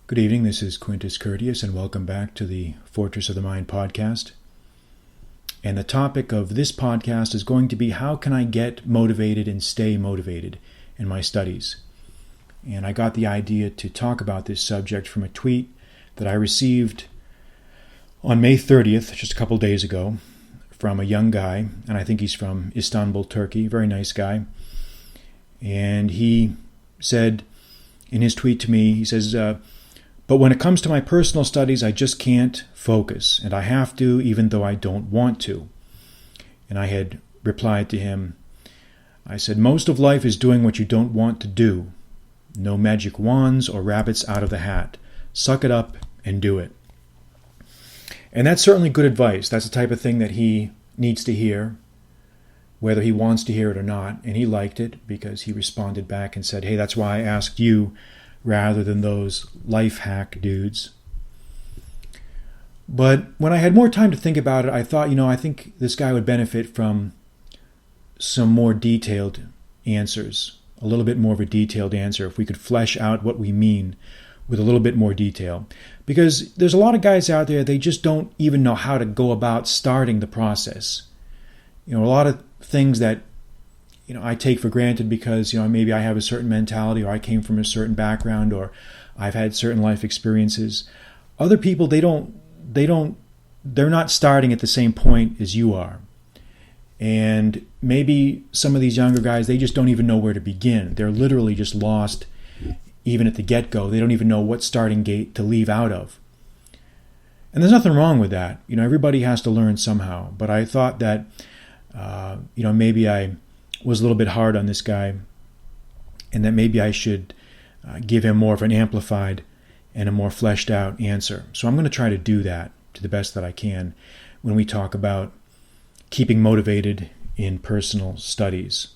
Good evening, this is Quintus Curtius, and welcome back to the Fortress of the Mind podcast. And the topic of this podcast is going to be how can I get motivated and stay motivated in my studies? And I got the idea to talk about this subject from a tweet that I received on May 30th, just a couple days ago, from a young guy, and I think he's from Istanbul, Turkey, very nice guy. And he said in his tweet to me, he says, but when it comes to my personal studies, I just can't focus, and I have to even though I don't want to. And I had replied to him, I said, most of life is doing what you don't want to do. No magic wands or rabbits out of the hat. Suck it up and do it. And that's certainly good advice. That's the type of thing that he needs to hear, whether he wants to hear it or not. And he liked it because he responded back and said, hey, that's why I asked you rather than those life hack dudes. But when I had more time to think about it, I thought, I think this guy would benefit from some more detailed answers, a little bit more of a detailed answer, if we could flesh out what we mean with a little bit more detail. Because there's a lot of guys out there, they just don't even know how to go about starting the process. A lot of things that I take for granted because, maybe I have a certain mentality or I came from a certain background or I've had certain life experiences. Other people, they're not starting at the same point as you are. And maybe some of these younger guys, they just don't even know where to begin. They're literally just lost even at the get-go. They don't even know what starting gate to leave out of. And there's nothing wrong with that. Everybody has to learn somehow. But I thought that, maybe I was a little bit hard on this guy and that maybe I should give him more of an amplified and a more fleshed out answer. So I'm going to try to do that to the best that I can when we talk about keeping motivated in personal studies.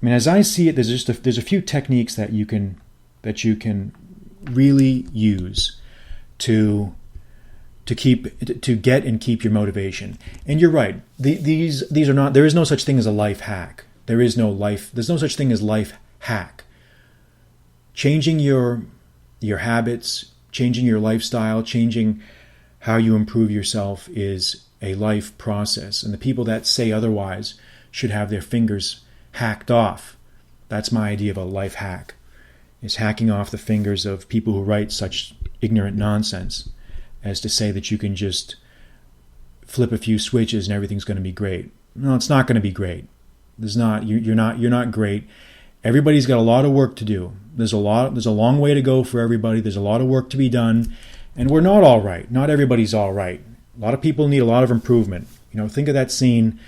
As I see it, there's a few techniques that you can really use to get and keep your motivation. And you're right. These are not. There is no such thing as a life hack. There's no such thing as life hack. Changing your habits, changing your lifestyle, changing how you improve yourself is a life process. And the people that say otherwise should have their fingers hacked off. That's my idea of a life hack, is hacking off the fingers of people who write such ignorant nonsense as to say that you can just flip a few switches and everything's going to be great. No, it's not going to be great. You're not great. Everybody's got a lot of work to do. There's a long way to go for everybody. There's a lot of work to be done, and we're not all right. Not everybody's all right. A lot of people need a lot of improvement. Think of that scene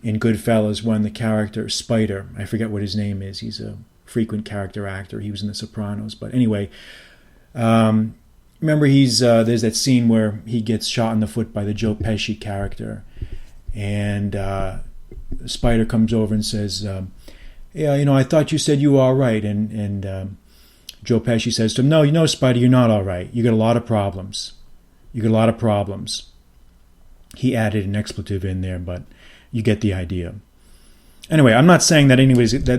in Goodfellas when the character Spider, I forget what his name is. He's a frequent character actor. He was in The Sopranos, but anyway. Remember, there's that scene where he gets shot in the foot by the Joe Pesci character, and Spider comes over and says, "Yeah, I thought you said you were all right." And Joe Pesci says to him, "No, Spider, you're not all right. You got a lot of problems. He added an expletive in there, but you get the idea. Anyway, I'm not saying that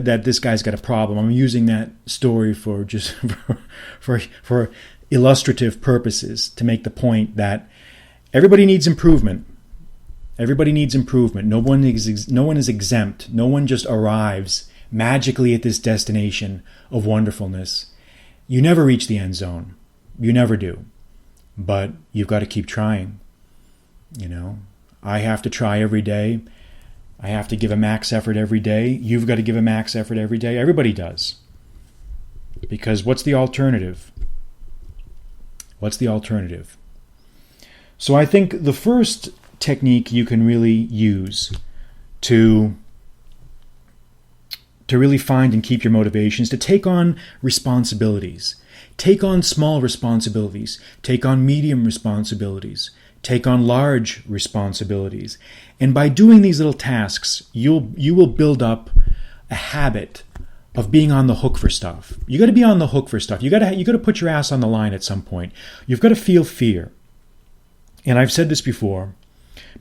that this guy's got a problem. I'm using that story for just for illustrative purposes to make the point that everybody needs improvement. Everybody needs improvement. No one is exempt. No one just arrives magically at this destination of wonderfulness. You never reach the end zone. You never do. But you've got to keep trying. I have to try every day. I have to give a max effort every day. You've got to give a max effort every day. Everybody does. Because what's the alternative? So I think the first technique you can really use to really find and keep your motivation is to take on responsibilities. Take on small responsibilities. Take on medium responsibilities. Take on large responsibilities. And by doing these little tasks, you will build up a habit of being on the hook for stuff. You got to be on the hook for stuff. You got to put your ass on the line at some point. You've got to feel fear. And I've said this before,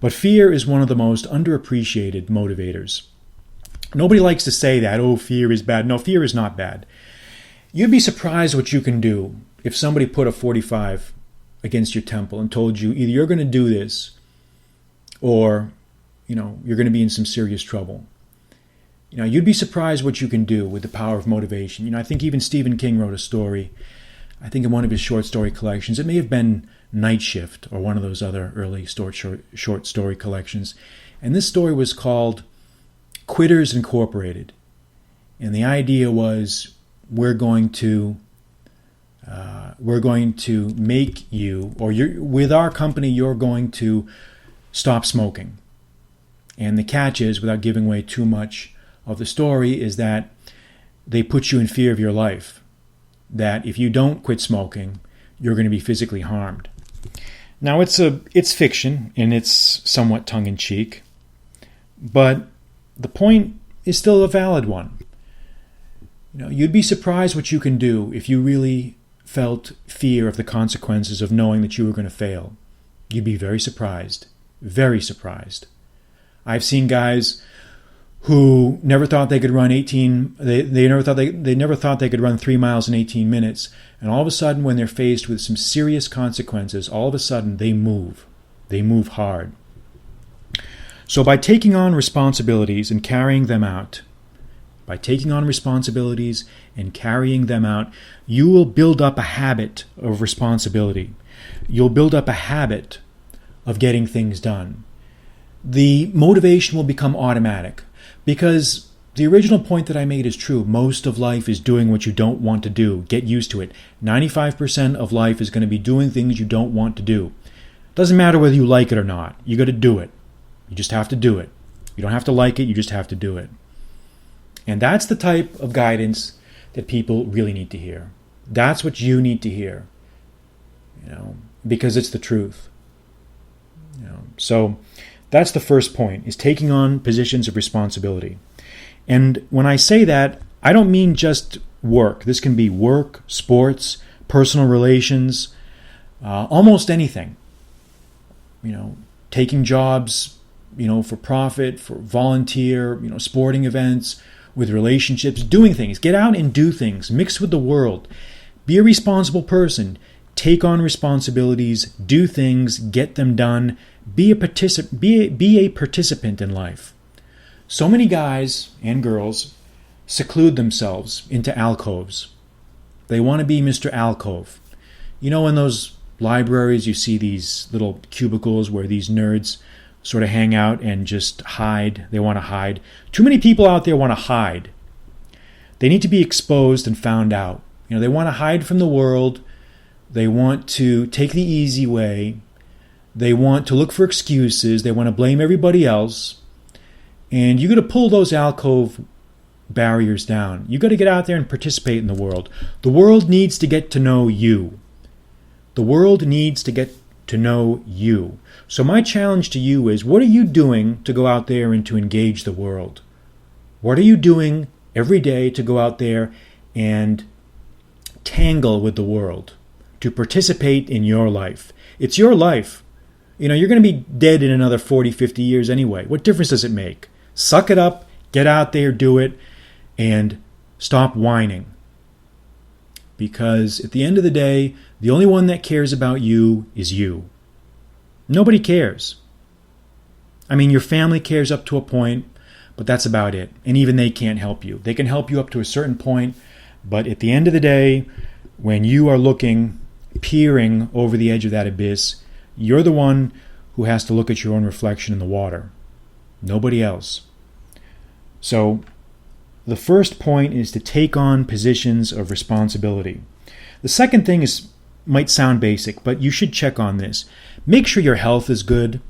but fear is one of the most underappreciated motivators. Nobody likes to say that, fear is bad. No, fear is not bad. You'd be surprised what you can do if somebody put a 45 against your temple and told you either you're going to do this or, you're going to be in some serious trouble. You'd be surprised what you can do with the power of motivation. I think even Stephen King wrote a story, I think in one of his short story collections. It may have been Night Shift or one of those other early short story collections. And this story was called Quitters Incorporated. And the idea was we're going to make you, or with our company, you're going to stop smoking. And the catch is, without giving away too much of the story, is that they put you in fear of your life. That if you don't quit smoking, you're going to be physically harmed. Now it's fiction and it's somewhat tongue-in-cheek, but the point is still a valid one. You'd be surprised what you can do if you really felt fear of the consequences of knowing that you were going to fail. You'd be very surprised. Very surprised. I've seen guys who never thought they could run they never thought they could run 3 miles in 18 minutes, and all of a sudden when they're faced with some serious consequences, all of a sudden they move hard. So by taking on responsibilities and carrying them out, you will build up a habit of responsibility. You'll build up a habit of getting things done. The motivation will become automatic, because the original point that I made is true. Most of life is doing what you don't want to do. Get used to it. 95% of life is going to be doing things you don't want to do. Doesn't matter whether you like it or not. You got to do it. You just have to do it. You don't have to like it. You just have to do it. And that's the type of guidance that people really need to hear. That's what you need to hear. Because it's the truth. So that's the first point, is taking on positions of responsibility. And when I say that, I don't mean just work. This can be work, sports, personal relations, almost anything. Taking jobs, for profit, for volunteer, sporting events, with relationships, doing things. Get out and do things. Mix with the world. Be a responsible person. Take on responsibilities. Do things. Get them done. Be a participant in life. So many guys and girls seclude themselves into alcoves. They want to be Mr. Alcove. In those libraries you see these little cubicles where these nerds sort of hang out and just hide. They want to hide. Too many people out there want to hide. They need to be exposed and found out. They want to hide from the world. They want to take the easy way. They want to look for excuses. They want to blame everybody else. And you got to pull those alcove barriers down. You got to get out there and participate in the world. The world needs to get to know you. The world needs to get to know you. So my challenge to you is, what are you doing to go out there and to engage the world? What are you doing every day to go out there and tangle with the world, to participate in your life? It's your life. You're going to be dead in another 40, 50 years anyway. What difference does it make? Suck it up, get out there, do it, and stop whining. Because at the end of the day, the only one that cares about you is you. Nobody cares. Your family cares up to a point, but that's about it. And even they can't help you. They can help you up to a certain point, but at the end of the day, when you are peering over the edge of that abyss, you're the one who has to look at your own reflection in the water. Nobody else. So the first point is to take on positions of responsibility. The second thing might sound basic, but you should check on this. Make sure your health is good.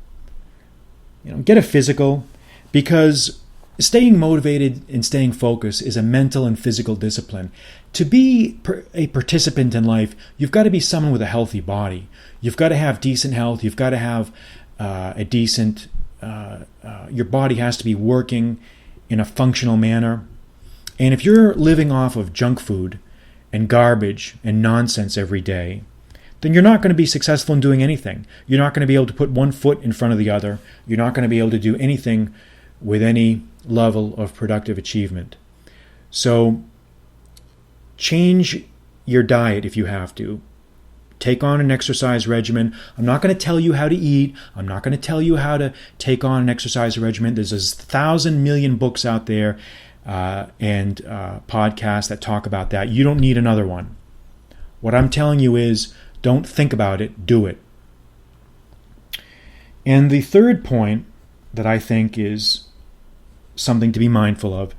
Get a physical, because staying motivated and staying focused is a mental and physical discipline. To be a participant in life, you've got to be someone with a healthy body. You've got to have decent health. You've got to have your body has to be working in a functional manner. And if you're living off of junk food and garbage and nonsense every day, then you're not going to be successful in doing anything. You're not going to be able to put one foot in front of the other. You're not going to be able to do anything with any level of productive achievement. So change your diet if you have to. take on an exercise regimen. I'm not going to tell you how to eat. I'm not going to tell you how to take on an exercise regimen. There's 1,000 million books out there and podcasts that talk about that. You don't need another one. What I'm telling you is, don't think about it, do it. And the third point that I think is something to be mindful of,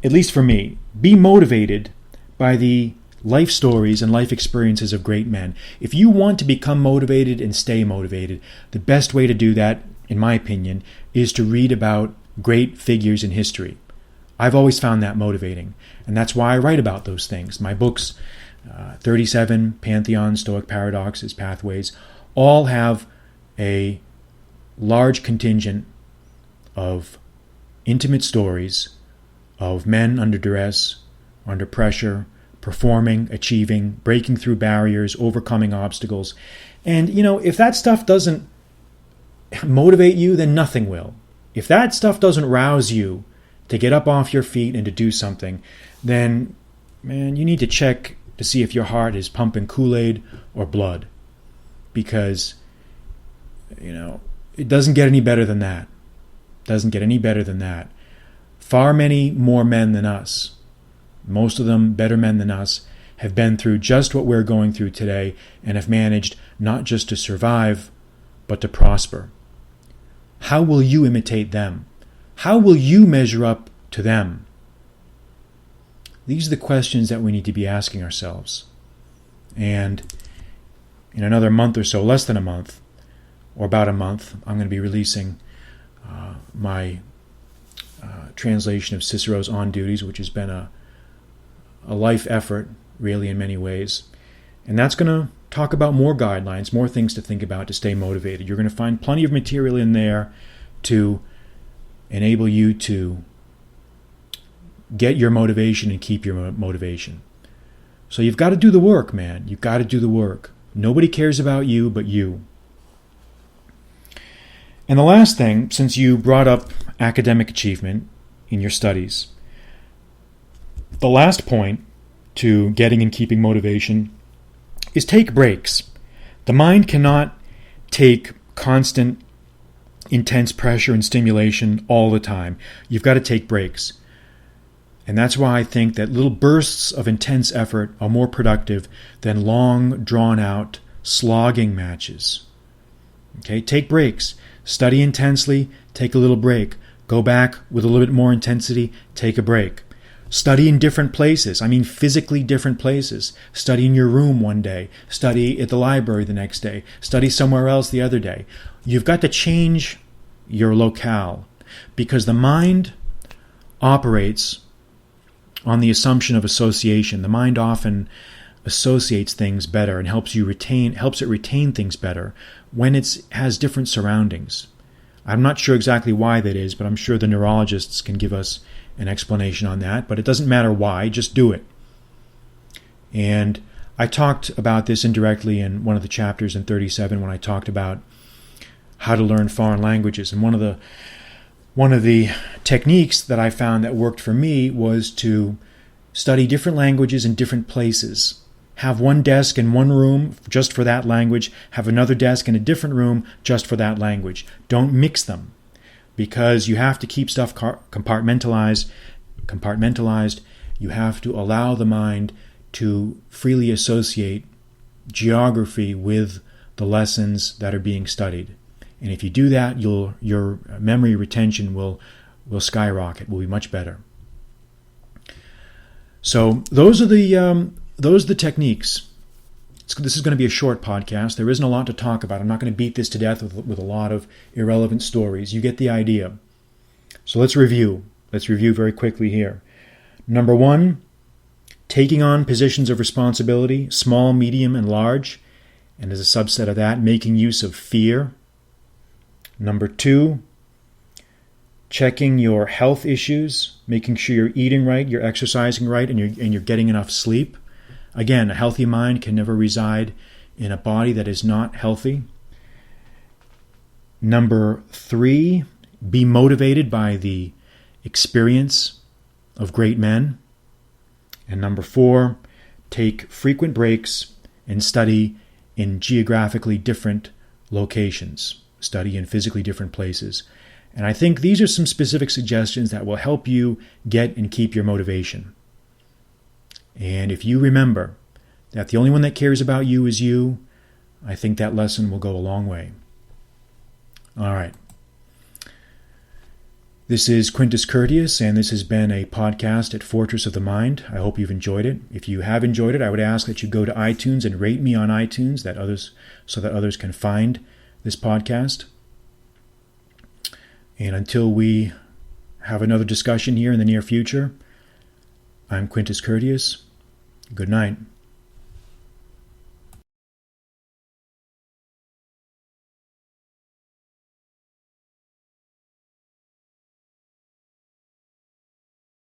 at least for me, be motivated by the life stories and life experiences of great men. If you want to become motivated and stay motivated, the best way to do that, in my opinion, is to read about great figures in history. I've always found that motivating, and that's why I write about those things. My books, 37, Pantheon, Stoic Paradoxes, Pathways, all have a large contingent of intimate stories of men under duress, under pressure, performing, achieving, breaking through barriers, overcoming obstacles. And, if that stuff doesn't motivate you, then nothing will. If that stuff doesn't rouse you to get up off your feet and to do something, then, man, you need to check to see if your heart is pumping Kool-Aid or blood. Because, it doesn't get any better than that. Doesn't get any better than that. Far many more men than us, most of them better men than us, have been through just what we're going through today and have managed not just to survive, but to prosper. How will you imitate them? How will you measure up to them? These are the questions that we need to be asking ourselves. And in another month or so, less than a month, or about a month, I'm going to be releasing my translation of Cicero's On Duties, which has been a life effort, really, in many ways. And that's going to talk about more guidelines, more things to think about to stay motivated. You're going to find plenty of material in there to enable you to get your motivation and keep your motivation. So you've got to do the work, man. You've got to do the work. Nobody cares about you but you. And the last thing, since you brought up academic achievement in your studies, the last point to getting and keeping motivation is take breaks. The mind cannot take constant, intense pressure and stimulation all the time. You've got to take breaks. And that's why I think that little bursts of intense effort are more productive than long, drawn-out, slogging matches. Okay, take breaks. Study intensely, take a little break. Go back with a little bit more intensity, take a break. Study in different places. I mean physically different places. Study in your room one day. Study at the library the next day. Study somewhere else the other day. You've got to change your locale because the mind operates on the assumption of association. The mind often associates things better and helps it retain things better when it has different surroundings. I'm not sure exactly why that is, but I'm sure the neurologists can give us an explanation on that. But it doesn't matter why, just do it. And I talked about this indirectly in one of the chapters in 37 when I talked about how to learn foreign languages. And one of the techniques that I found that worked for me was to study different languages in different places. Have one desk in one room just for that language. Have another desk in a different room just for that language. Don't mix them because you have to keep stuff compartmentalized. You have to allow the mind to freely associate geography with the lessons that are being studied. And if you do that, your memory retention will skyrocket, will be much better. So those are the techniques. This is going to be a short podcast. There isn't a lot to talk about. I'm not going to beat this to death with a lot of irrelevant stories. You get the idea. So let's review. Let's review very quickly here. Number 1, taking on positions of responsibility, small, medium, and large. And as a subset of that, making use of fear. Number 2, checking your health issues, making sure you're eating right, you're exercising right, and you're getting enough sleep. Again, a healthy mind can never reside in a body that is not healthy. Number 3, be motivated by the experience of great men. And number 4, take frequent breaks and study in geographically different locations, study in physically different places. And I think these are some specific suggestions that will help you get and keep your motivation. And if you remember that the only one that cares about you is you, I think that lesson will go a long way. All right. This is Quintus Curtius, and this has been a podcast at Fortress of the Mind. I hope you've enjoyed it. If you have enjoyed it, I would ask that you go to iTunes and rate me on iTunes so that others can find this podcast. And until we have another discussion here in the near future, I'm Quintus Curtius. Good night.